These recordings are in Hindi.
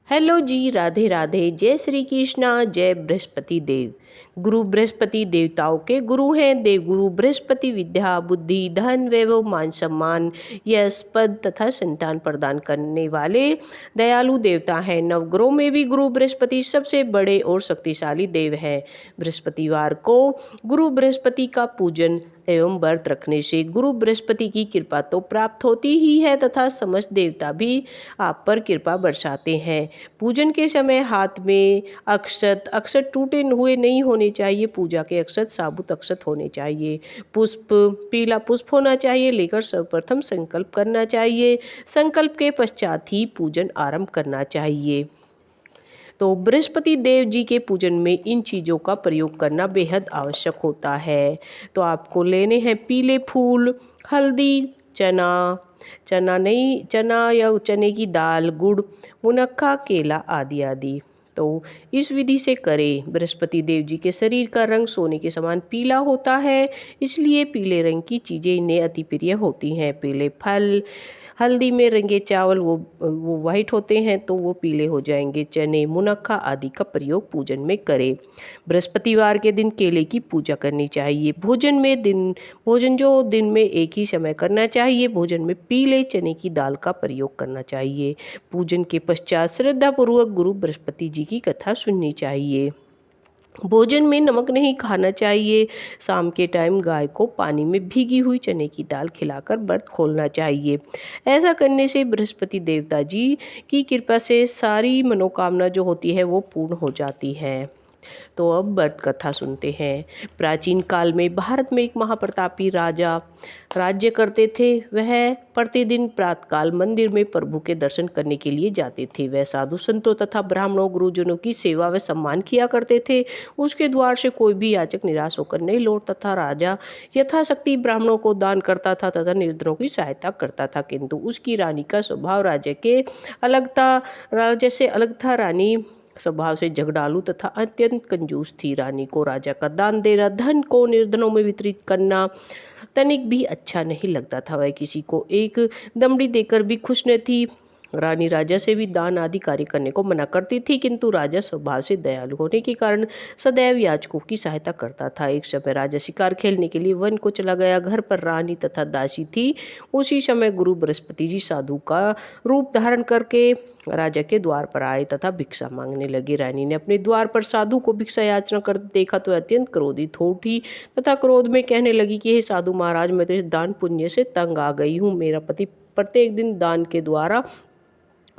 हेलो जी, राधे राधे। जय श्री कृष्णा, जय बृहस्पति देव। गुरु बृहस्पति देवताओं के गुरु हैं। देवगुरु बृहस्पति विद्या, बुद्धि, धन, वैभव, मान सम्मान, यश, पद तथा संतान प्रदान करने वाले दयालु देवता हैं। नवग्रहों में भी गुरु बृहस्पति सबसे बड़े और शक्तिशाली देव हैं। बृहस्पतिवार को गुरु बृहस्पति का पूजन एवं व्रत रखने से गुरु बृहस्पति की कृपा तो प्राप्त होती ही है तथा समस्त देवता भी आप पर कृपा बरसाते हैं। पूजन के समय हाथ में अक्षत टूटे हुए नहीं होने चाहिए। पूजा के अक्षत साबुत अक्षत होने चाहिए। पुष्प पीला पुष्प होना चाहिए लेकर सर्वप्रथम संकल्प करना चाहिए। संकल्प के पश्चात ही पूजन आरंभ करना चाहिए। तो बृहस्पति देव जी के पूजन में इन चीज़ों का प्रयोग करना बेहद आवश्यक होता है। तो आपको लेने हैं पीले फूल, हल्दी, चना या चने की दाल, गुड़, मुनक्का, केला आदि आदि। तो इस विधि से करें। बृहस्पति देव जी के शरीर का रंग सोने के समान पीला होता है, इसलिए पीले रंग की चीज़ें इन्हें अति प्रिय होती हैं। पीले फल, हल्दी में रंगे चावल वो वाइट होते हैं तो वो पीले हो जाएंगे। चने, मुनक्का आदि का प्रयोग पूजन में करें। बृहस्पतिवार के दिन केले की पूजा करनी चाहिए। भोजन जो दिन में एक ही समय करना चाहिए। भोजन में पीले चने की दाल का प्रयोग करना चाहिए। पूजन के पश्चात श्रद्धापूर्वक गुरु बृहस्पति जी की कथा सुननी चाहिए। भोजन में नमक नहीं खाना चाहिए। शाम के टाइम गाय को पानी में भीगी हुई चने की दाल खिलाकर व्रत खोलना चाहिए। ऐसा करने से बृहस्पति देवता जी की कृपा से सारी मनोकामना जो होती है वो पूर्ण हो जाती है। तो अब व्रत कथा सुनते हैं। प्राचीन काल में भारत में एक महाप्रतापी राजा राज्य करते थे। वह प्रतिदिन प्रातःकाल मंदिर में प्रभु के दर्शन करने के लिए जाते थे। वह साधु संतों तथा ब्राह्मणों गुरुजनों की सेवा व सम्मान किया करते थे। उसके द्वार से कोई भी याचक निराश होकर नहीं लौटता था। राजा यथाशक्ति ब्राह्मणों को दान करता था तथा निर्धनों की सहायता करता था। किंतु उसकी रानी का स्वभाव राजा से अलग था। रानी स्वभाव से झगड़ालू तथा अत्यंत कंजूस थी। रानी को राजा का दान देना, धन को निर्धनों में वितरित करना तनिक भी अच्छा नहीं लगता था। वह किसी को एक दमड़ी देकर भी खुश न थी। रानी राजा से भी दान आदि कार्य करने को मना करती थी, किंतु राजा स्वभाव से दयालु होने के कारण सदैव याचकों की सहायता करता था। एक समय राजा शिकार खेलने के लिए वन को चला गया। घर पर रानी तथा दासी थी। उसी समय गुरु बृहस्पति जी साधु का रूप धारण करके राजा के द्वार पर आए तथा भिक्षा मांगने लगे। रानी ने अपने द्वार पर साधु को भिक्षा याचना करते देखा तो अत्यंत क्रोधित हो उठी तथा क्रोध में कहने लगी कि हे साधु महाराज, मैं तो इस दान पुण्य से तंग आ गई हूँ। मेरा पति प्रत्येक दिन दान के द्वारा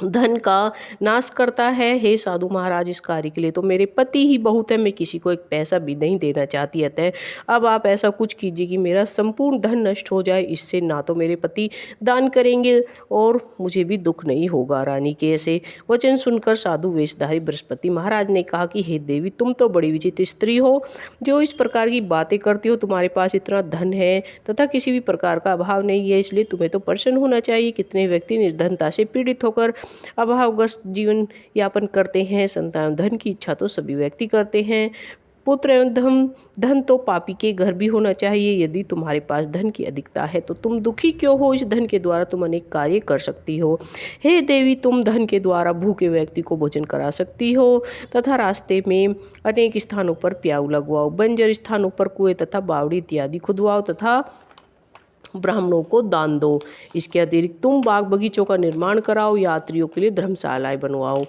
धन का नाश करता है। हे साधु महाराज, इस कार्य के लिए तो मेरे पति ही बहुत है। मैं किसी को एक पैसा भी नहीं देना चाहती। अतः अब आप ऐसा कुछ कीजिए कि मेरा संपूर्ण धन नष्ट हो जाए। इससे ना तो मेरे पति दान करेंगे और मुझे भी दुख नहीं होगा। रानी के ऐसे वचन सुनकर साधु वेशधारी बृहस्पति महाराज ने कहा कि हे देवी, तुम तो बड़ी विचित्र स्त्री हो जो इस प्रकार की बातें करती हो। तुम्हारे पास इतना धन है तथा किसी भी प्रकार का अभाव नहीं है, इसलिए तुम्हें तो प्रसन्न होना चाहिए। कितने व्यक्ति निर्धनता से पीड़ित होकर अभावग्रस्त जीवन यापन करते हैं। संतान धन की इच्छा तो सभी व्यक्ति करते हैं। पुत्र एवं धन तो पापी के घर भी होना चाहिए। यदि तुम्हारे पास धन की अधिकता है तो तुम दुखी क्यों हो? इस धन के द्वारा तुम अनेक कार्य कर सकती हो। हे देवी, तुम धन के द्वारा भूखे व्यक्ति को भोजन करा सकती हो तथा रास्ते में अनेक स्थानों पर प्याऊ लगवाओ, बंजर स्थानों पर कुएं तथा बावड़ी इत्यादि खुदवाओ तथा ब्राह्मणों को दान दो। इसके अतिरिक्त तुम बाग बगीचों का निर्माण कराओ, यात्रियों के लिए धर्मशालाएं बनवाओ,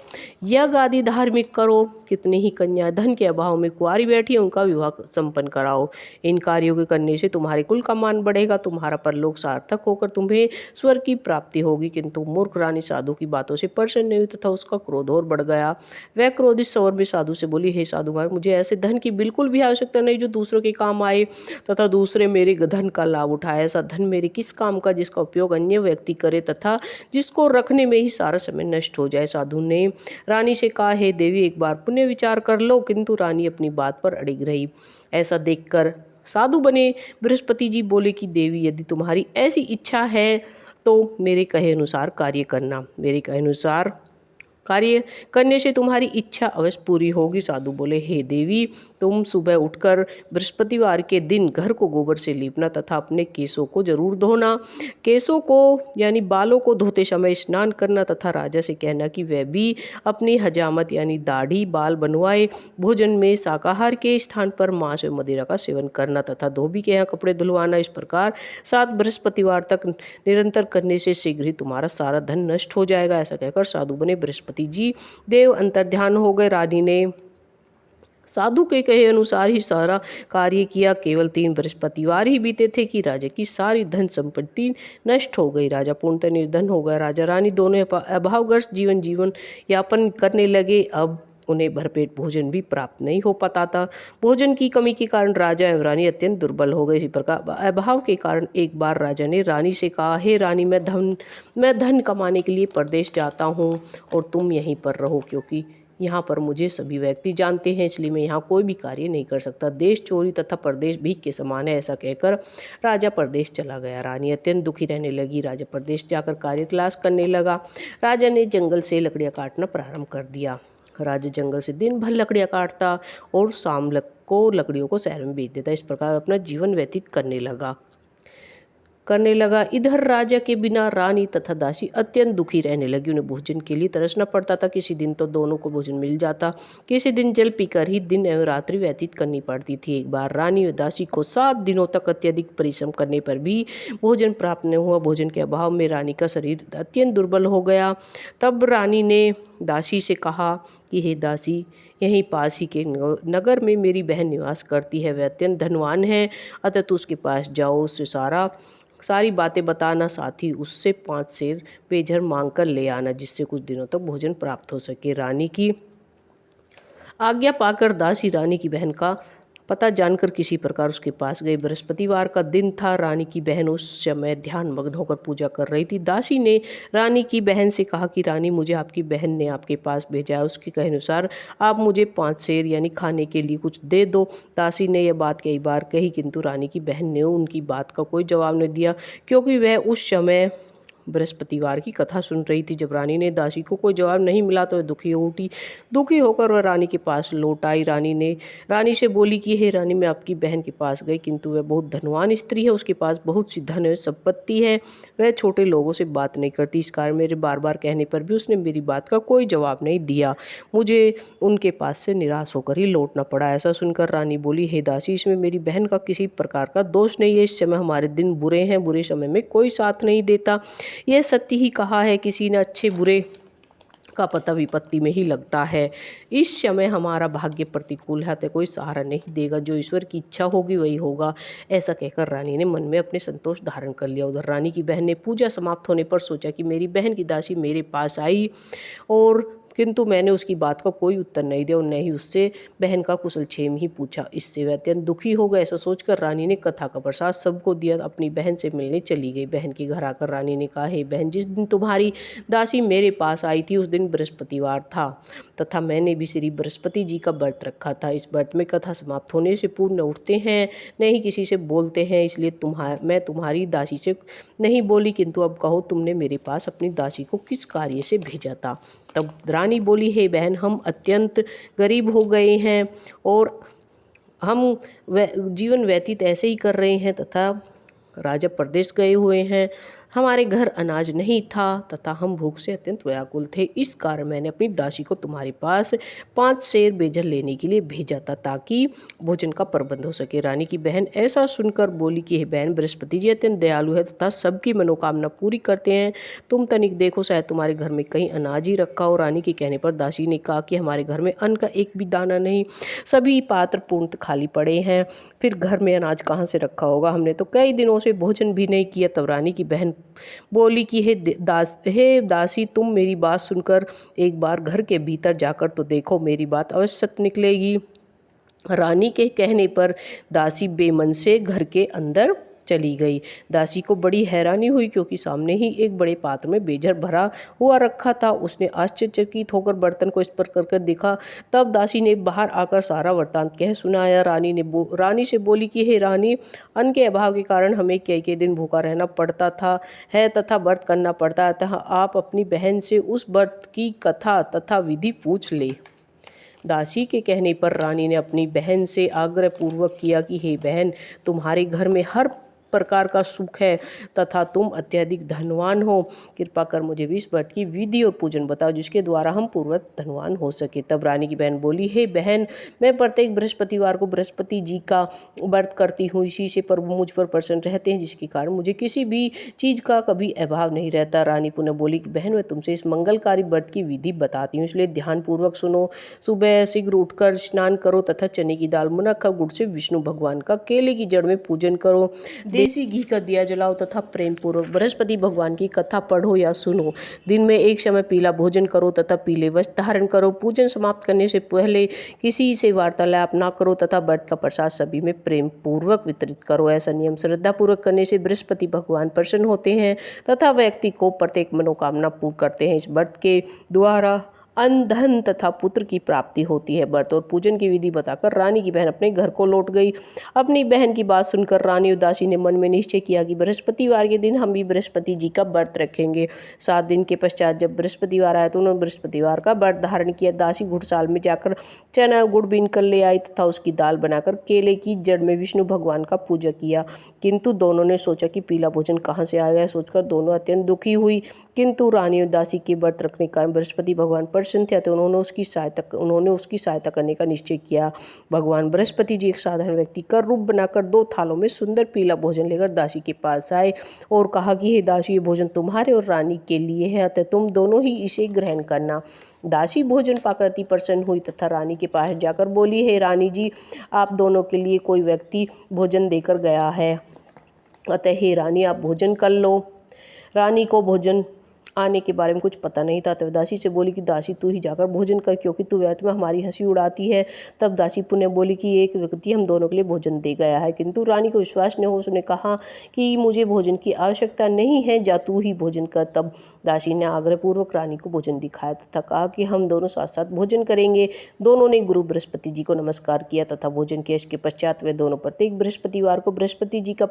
यज्ञ आदि धार्मिक करो। कितनी ही कन्या धन के अभाव में कुंवारी बैठी है, उनका विवाह संपन्न कराओ। इन कार्यों के करने से तुम्हारे कुल का मान बढ़ेगा, तुम्हारा परलोक सार्थक होकर तुम्हें स्वर्ग की प्राप्ति होगी। किंतु मूर्ख रानी साधु की बातों से प्रसन्न नहीं हुई तथा उसका क्रोध और बढ़ गया। वह क्रोधित स्वर में साधु से बोली, हे साधु महाराज, मुझे ऐसे धन की बिल्कुल भी आवश्यकता नहीं जो दूसरों के काम आए तथा दूसरे मेरे धन का लाभ उठाए। ऐसा धन मेरे किस काम का जिसका उपयोग अन्य व्यक्ति करे तथा जिसको रखने में ही सारा समय नष्ट हो जाए। साधु ने रानी से कहा, हे देवी, एक बार पुनः विचार कर लो। किंतु रानी अपनी बात पर अड़िग रही। ऐसा देखकर साधु बने बृहस्पति जी बोले कि देवी, यदि तुम्हारी ऐसी इच्छा है तो मेरे कहे अनुसार कार्य करना। मेरे कहे अनुसार कार्य करने से तुम्हारी इच्छा अवश्य पूरी होगी। साधु बोले, हे देवी, तुम सुबह उठकर बृहस्पतिवार के दिन घर को गोबर से लीपना तथा अपने केसों को जरूर धोना। केसों को यानी बालों को धोते समय स्नान करना तथा राजा से कहना कि वह भी अपनी हजामत यानी दाढ़ी बाल बनवाए। भोजन में शाकाहार के स्थान पर मांस व मदिरा का सेवन करना तथा धोबी के यहाँ कपड़े धुलवाना। इस प्रकार 7 बृहस्पतिवार तक निरंतर करने से शीघ्र ही तुम्हारा सारा धन नष्ट हो जाएगा। ऐसा कहकर साधु बने बृहस्पति जी देव अंतर्ध्यान हो गए। रानी ने साधु के कहे अनुसार ही सारा कार्य किया। केवल 3 बृहस्पतिवार ही बीते थे कि राजा की सारी धन संपत्ति नष्ट हो गई। राजा पूर्णतः निर्धन हो गया। राजा रानी दोनों अभावग्रस्त जीवन यापन करने लगे। अब उन्हें भरपेट भोजन भी प्राप्त नहीं हो पाता था। भोजन की कमी के कारण राजा एवं रानी अत्यंत दुर्बल हो गए। इसी प्रकार अभाव के कारण एक बार राजा ने रानी से कहा, हे रानी, मैं धन कमाने के लिए परदेश जाता हूँ और तुम यहीं पर रहो, क्योंकि यहाँ पर मुझे सभी व्यक्ति जानते हैं, इसलिए मैं यहाँ कोई भी कार्य नहीं कर सकता। देश चोरी तथा परदेश भीख के समान है। ऐसा कहकर राजा परदेश चला गया। रानी अत्यंत दुखी रहने लगी। राजा परदेश जाकर कार्य तलाश करने लगा। राजा ने जंगल से लकड़ियाँ काटना प्रारंभ कर दिया। राजा जंगल से दिन भर लकड़ियाँ काटता और शाम को लकड़ियों को शहर में बेच देता। इस प्रकार अपना जीवन व्यतीत करने लगा। इधर राजा के बिना रानी तथा दासी अत्यंत दुखी रहने लगी। उन्हें भोजन के लिए तरसना पड़ता था। किसी दिन तो दोनों को भोजन मिल जाता, किसी दिन जल पीकर ही दिन एवं रात्रि व्यतीत करनी पड़ती थी। एक बार रानी और दासी को 7 दिनों तक अत्यधिक परिश्रम करने पर भी भोजन प्राप्त नहीं हुआ। भोजन के अभाव में रानी का शरीर अत्यंत दुर्बल हो गया। तब रानी ने दासी से कहा कि हे दासी, यहीं पास ही के नगर में मेरी बहन निवास करती है। वह अत्यंत धनवान है, अतः तू उसके पास जाओ, उससे सारी बातें बताना, साथ ही उससे 5 सेर बेझर मांग कर ले आना, जिससे कुछ दिनों तक भोजन प्राप्त हो सके। रानी की आज्ञा पाकर दासी रानी की बहन का पता जानकर किसी प्रकार उसके पास गई। बृहस्पतिवार का दिन था। रानी की बहन उस समय ध्यान मग्न होकर पूजा कर रही थी। दासी ने रानी की बहन से कहा कि रानी, मुझे आपकी बहन ने आपके पास भेजा है। उसके कहे अनुसार आप मुझे 5 सेर यानी खाने के लिए कुछ दे दो। दासी ने यह बात कई बार कही, किंतु रानी की बहन ने उनकी बात का कोई जवाब नहीं दिया, क्योंकि वह उस समय बृहस्पतिवार की कथा सुन रही थी। जब रानी ने दासी को कोई जवाब नहीं मिला तो वह दुखी हो उठी। दुखी होकर वह रानी के पास लौट आई। रानी से बोली कि हे रानी, मैं आपकी बहन के पास गई, किंतु वह बहुत धनवान स्त्री है, उसके पास बहुत सी धन है, संपत्ति है, वह छोटे लोगों से बात नहीं करती। इस कारण मेरे बार बार कहने पर भी उसने मेरी बात का कोई जवाब नहीं दिया। मुझे उनके पास से निराश होकर ही लौटना पड़ा। ऐसा सुनकर रानी बोली, हे दासी, इसमें मेरी बहन का किसी प्रकार का दोष नहीं है। इस समय हमारे दिन बुरे हैं, बुरे समय में कोई साथ नहीं देता। यह सत्य ही कहा है, किसी ने अच्छे बुरे का पता विपत्ति में ही लगता है। इस समय हमारा भाग्य प्रतिकूल है, तो कोई सहारा नहीं देगा। जो ईश्वर की इच्छा होगी वही होगा। ऐसा कहकर रानी ने मन में अपने संतोष धारण कर लिया। उधर रानी की बहन ने पूजा समाप्त होने पर सोचा कि मेरी बहन की दासी मेरे पास आई, और किंतु मैंने उसकी बात का कोई उत्तर नहीं दिया और न ही उससे बहन का कुशल क्षेम ही पूछा। इससे वह अत्यंत दुखी हो गए। ऐसा सोचकर रानी ने कथा का प्रसाद सबको दिया, अपनी बहन से मिलने चली गई। बहन के घर आकर रानी ने कहा, हे बहन, जिस दिन तुम्हारी दासी मेरे पास आई थी उस दिन बृहस्पतिवार था तथा मैंने भी श्री बृहस्पति जी का व्रत रखा था। इस व्रत में कथा समाप्त होने से पूर्व न उठते हैं न ही किसी से बोलते हैं, इसलिए मैं तुम्हारी दासी से नहीं बोली, किंतु अब कहो, तुमने मेरे पास अपनी दासी को किस कार्य से भेजा था? तब रानी बोली, हे बहन, हम अत्यंत गरीब हो गए हैं और हम जीवन व्यतीत ऐसे ही कर रहे हैं तथा राजा प्रदेश गए हुए हैं। हमारे घर अनाज नहीं था तथा हम भूख से अत्यंत व्याकुल थे। इस कारण मैंने अपनी दासी को तुम्हारे पास 5 सेर बेजर लेने के लिए भेजा था, ताकि भोजन का प्रबंध हो सके। रानी की बहन ऐसा सुनकर बोली कि हे बहन, बृहस्पति जी अत्यंत दयालु है तथा सबकी मनोकामना पूरी करते हैं। तुम तनिक देखो, शायद तुम्हारे घर में कहीं अनाज ही रखा हो। रानी के कहने पर दासी ने कहा कि हमारे घर में अन्न का एक भी दाना नहीं, सभी पात्र पूर्णतः खाली पड़े हैं। फिर घर में अनाज कहाँ से रखा होगा? हमने तो कई दिनों से भोजन भी नहीं किया। तब रानी की बहन बोली कि हे दासी, तुम मेरी बात सुनकर एक बार घर के भीतर जाकर तो देखो, मेरी बात अवश्य सत्य निकलेगी। रानी के कहने पर दासी बेमन से घर के अंदर चली गई। दासी को बड़ी हैरानी हुई क्योंकि सामने ही एक बड़े पात्र में बेजर भरा हुआ रखा था। उसने आश्चर्यचकित होकर बर्तन को स्पर्श कर देखा। तब दासी ने बाहर आकर सारा वृत्तांत कह सुनाया। रानी से बोली कि हे रानी, अन्न के अभाव के कारण हमें कई दिन भूखा रहना पड़ता है तथा व्रत करना पड़ता है, अतः आप अपनी बहन से उस व्रत की कथा तथा विधि पूछ ले। दासी के कहने पर रानी ने अपनी बहन से आग्रह पूर्वक किया कि हे बहन, तुम्हारे घर में हर प्रकार का सुख है तथा तुम अत्यधिक धनवान हो। कृपा कर मुझे भी इस व्रत की विधि और पूजन बताओ जिसके द्वारा हम पूर्वत धनवान हो सके। तब रानी की बहन बोली, हे बहन, मैं प्रत्येक बृहस्पतिवार को बृहस्पति जी का व्रत करती हूँ। इसी से प्रभु मुझ पर प्रसन्न रहते हैं, जिसके कारण मुझे किसी भी चीज़ का कभी अभाव नहीं रहता। रानी पुनः बोली कि बहन, मैं तुमसे इस मंगलकारी व्रत की विधि बताती हूँ, इसलिए ध्यानपूर्वक सुनो। सुबह शीघ्र उठकर स्नान करो तथा चने की दाल, मुनक्का, गुड़ से विष्णु भगवान का केले की जड़ में पूजन करो। देसी घी का दिया जलाओ तथा प्रेम पूर्वक बृहस्पति भगवान की कथा पढ़ो या सुनो। दिन में एक समय पीला भोजन करो तथा पीले वस्त्र धारण करो। पूजन समाप्त करने से पहले किसी से वार्तालाप ना करो तथा व्रत का प्रसाद सभी में प्रेम पूर्वक वितरित करो। ऐसा नियम श्रद्धा पूर्वक करने से बृहस्पति भगवान प्रसन्न होते हैं तथा व्यक्ति को प्रत्येक मनोकामना पूर्ण करते हैं। इस व्रत के द्वारा अन्न, धन तथा पुत्र की प्राप्ति होती है। व्रत और पूजन की विधि बताकर रानी की बहन अपने घर को लौट गई। अपनी बहन की बात सुनकर रानी और दासी ने मन में निश्चय किया कि बृहस्पतिवार के दिन हम भी बृहस्पति जी का व्रत रखेंगे। 7 दिन के पश्चात जब बृहस्पतिवार आया तो उन्होंने बृहस्पतिवार का व्रत धारण किया। दासी घुड़साल में जाकर चना गुड़ बीन कर ले आई तथा उसकी दाल बनाकर केले की जड़ में विष्णु भगवान का पूजा किया। किंतु दोनों ने सोचा कि पीला भोजन कहाँ से आ गया, सोचकर दोनों अत्यंत दुखी हुई। किंतु रानी और दासी के व्रत रखने के कारण बृहस्पति भगवान प्रसन्न थे, तो उन्होंने उसकी सहायता करने का निश्चय किया। भगवान बृहस्पति जी एक साधारण व्यक्ति का रूप बनाकर 2 थालों में सुंदर पीला भोजन लेकर दासी के पास आए और कहा कि हे दासी, ये भोजन तुम्हारे और रानी के लिए है, अतः तुम दोनों ही इसे ग्रहण करना। दासी भोजन पाकर अति प्रसन्न हुई तथा रानी के पास जाकर बोली, हे रानी जी, आप दोनों के लिए कोई व्यक्ति भोजन देकर गया है, अतः हे रानी, आप भोजन कर लो। रानी को भोजन आने के बारे में कुछ पता नहीं था, तब दासी से बोली कि दासी, तू ही जाकर भोजन कर, क्योंकि तू व्यर्थ में हमारी हंसी उड़ाती है। तब दासी पुनः बोली कि एक व्यक्ति हम दोनों के लिए भोजन दे गया है। किंतु रानी को विश्वास नहीं हो, उसने कहा कि मुझे भोजन की आवश्यकता नहीं है, जा तू ही भोजन कर। तब दासी ने आग्रहपूर्वक रानी को भोजन दिखाया तथा कहा कि हम दोनों साथ साथ भोजन करेंगे। दोनों ने गुरु बृहस्पति जी को नमस्कार किया तथा भोजन किया। इसके पश्चात वे दोनों प्रत्येक बृहस्पतिवार को बृहस्पति जी का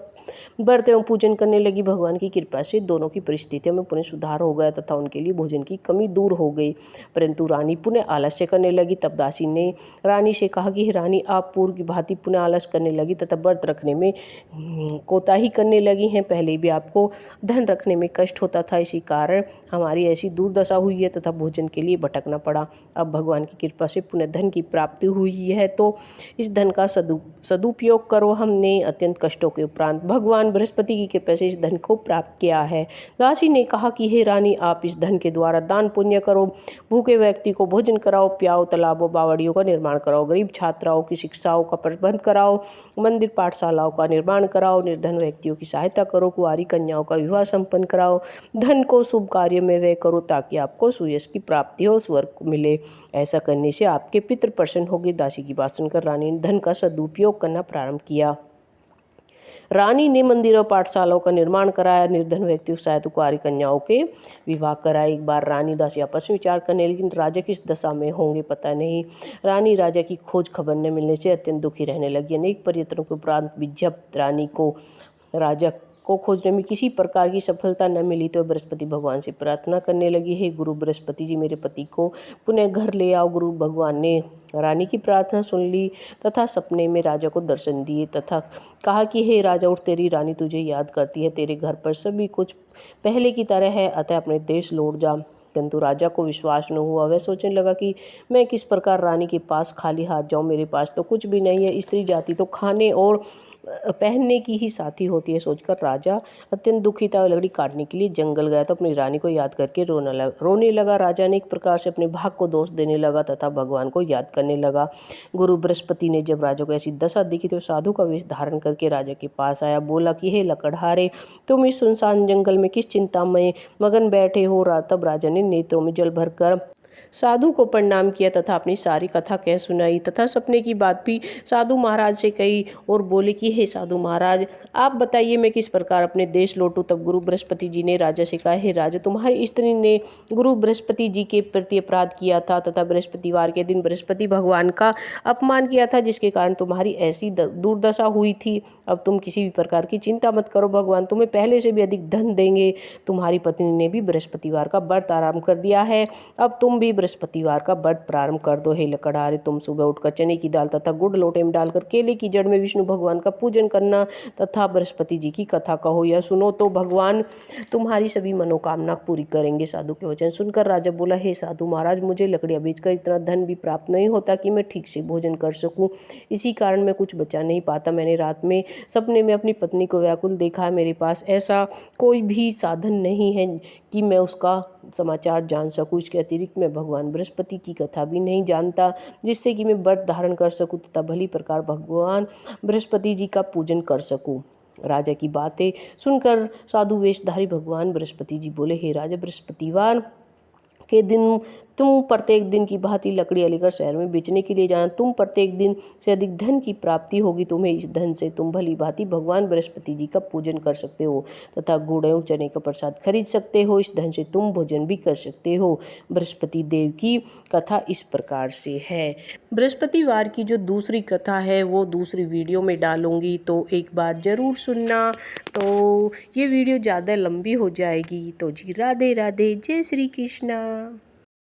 व्रत एवं पूजन करने लगी। भगवान की कृपा से दोनों की परिस्थितियों में पुनः सुधार हो गया तथा उनके लिए भोजन की कमी दूर हो गई। परंतु रानी पुनः आलस्य करने लगी। तब दासी ने रानी से कहा कि रानी, आप पूर्व की भांति पुनः आलस करने लगी तथा व्रत रखने में कोताही करने लगी हैं। पहले भी आपको धन रखने में कष्ट होता था, इसी कारण हमारी ऐसी दुर्दशा हुई है तथा भोजन के लिए भटकना पड़ा। अब भगवान की कृपा से पुनः धन की प्राप्ति हुई है, तो इस धन का सदुपयोग करो। हमने अत्यंत कष्टों के उपरांत भगवान बृहस्पति की कृपा से इस धन को प्राप्त किया है। दासी ने कहा कि हे रानी, आप इस धन के द्वारा दान पुण्य करो, भूखे व्यक्ति को भोजन कराओ, प्याओ, तालाबों बावड़ियों का निर्माण कराओ, गरीब छात्राओं की शिक्षाओं का प्रबंध कराओ, मंदिर पाठशालाओं का निर्माण कराओ, निर्धन व्यक्तियों की सहायता करो, कुंवारी कन्याओं का विवाह संपन्न कराओ। धन को शुभ कार्य में व्यय करो ताकि आपको सुयश की प्राप्ति हो, स्वर्ग मिले। ऐसा करने से आपके पितृ प्रसन्न होंगे। दासी की बात सुनकर रानी ने धन का सदुपयोग करना प्रारंभ किया। रानी ने मंदिरों पाठशालाओं का निर्माण कराया, निर्धन व्यक्तियों सहायता, कुंवारी कन्याओं के विवाह कराए। एक बार रानी दासी आपस में विचार करने, लेकिन राजा किस दशा में होंगे पता नहीं। रानी राजा की खोज खबर न मिलने से अत्यंत दुखी रहने लगी। अनेक प्रयत्नों के उपरांत भी जब रानी को राजा को खोजने में किसी प्रकार की सफलता न मिली तो बृहस्पति भगवान से प्रार्थना करने लगी, हे गुरु बृहस्पति जी, मेरे पति को पुनः घर ले आओ। गुरु भगवान ने रानी की प्रार्थना सुन ली तथा सपने में राजा को दर्शन दिए तथा कहा कि हे राजा, उठ, तेरी रानी तुझे याद करती है, तेरे घर पर सभी कुछ पहले की तरह है, अतः अपने देश लौट जा। किंतु राजा को विश्वास न हुआ। वह सोचने लगा कि मैं किस प्रकार रानी के पास खाली हाथ जाऊं, मेरे पास तो कुछ भी नहीं है। स्त्री जाति तो खाने और पहनने की ही साथी होती है। सोचकर राजा अत्यंत दुखी था। लकड़ी काटने के लिए जंगल गया तो अपनी रानी को याद करके रोने लगा। राजा ने एक प्रकार से अपने भाग को दोष देने लगा तथा भगवान को याद करने लगा। गुरु बृहस्पति ने जब राजा को ऐसी दशा दिखी तो साधु का वेश धारण करके राजा के पास आया। बोला कि हे लकड़हारे, तुम इस सुनसान जंगल में किस चिंता में मगन बैठे हो। तब राजा ने नेत्रों में जल भरकर साधु को प्रणाम किया तथा अपनी सारी कथा कह सुनाई तथा सपने की बात भी साधु महाराज से कही और बोले कि हे साधु महाराज, आप बताइए मैं किस प्रकार अपने देश लौटूं। तब गुरु बृहस्पति जी ने राजा से कहा, हे राजा, तुम्हारी स्त्री ने गुरु बृहस्पति जी के प्रति अपराध किया था तथा बृहस्पतिवार के दिन बृहस्पति भगवान का अपमान किया था, जिसके कारण तुम्हारी ऐसी दुर्दशा हुई थी। अब तुम किसी भी प्रकार की चिंता मत करो, भगवान तुम्हें पहले से भी अधिक धन देंगे। तुम्हारी पत्नी ने भी बृहस्पतिवार का व्रत आरंभ कर दिया है, अब तुम भी बृहस्पतिवार का व्रत प्रारंभ कर दो। हे लकड़हारे, तुम सुबह उठकर चने की दाल तथा गुड़ लोटे में डालकर केले की जड़ में विष्णु भगवान का पूजन करना तथा बृहस्पति जी की कथा कहो या सुनो तो भगवान तुम्हारी सभी मनोकामना पूरी करेंगे। साधु के वचन सुनकर राजा बोला, हे साधु महाराज, मुझे लकड़ियाँ बेचकर इतना धन भी प्राप्त नहीं होता कि मैं ठीक से भोजन कर सकूं। इसी कारण मैं कुछ बचा नहीं पाता। मैंने रात में सपने में अपनी पत्नी को व्याकुल देखा है। मेरे पास ऐसा कोई भी साधन नहीं है कि मैं उसका समाचार जान सकूं। इसके अतिरिक्त मैं भगवान बृहस्पति की कथा भी नहीं जानता, जिससे कि मैं व्रत धारण कर सकूं तथा भली प्रकार भगवान बृहस्पति जी का पूजन कर सकूं। राजा की बातें सुनकर साधु वेशधारी भगवान बृहस्पति जी बोले, हे राजा, बृहस्पतिवार के दिन तुम प्रत्येक दिन की भांति लकड़ियाँ लेकर शहर में बेचने के लिए जाना। तुम प्रत्येक दिन से अधिक धन की प्राप्ति होगी। तुम्हें इस धन से तुम भली भांति भगवान बृहस्पति जी का पूजन कर सकते हो तथा गुड़ एवं चने का प्रसाद खरीद सकते हो। इस धन से तुम भोजन भी कर सकते हो। बृहस्पति देव की कथा इस प्रकार से है। बृहस्पतिवार की जो दूसरी कथा है वो दूसरी वीडियो में डालूंगी, तो एक बार ज़रूर सुनना। तो ये वीडियो ज़्यादा लंबी हो जाएगी, तो जी राधे राधे, जय श्री कृष्णा।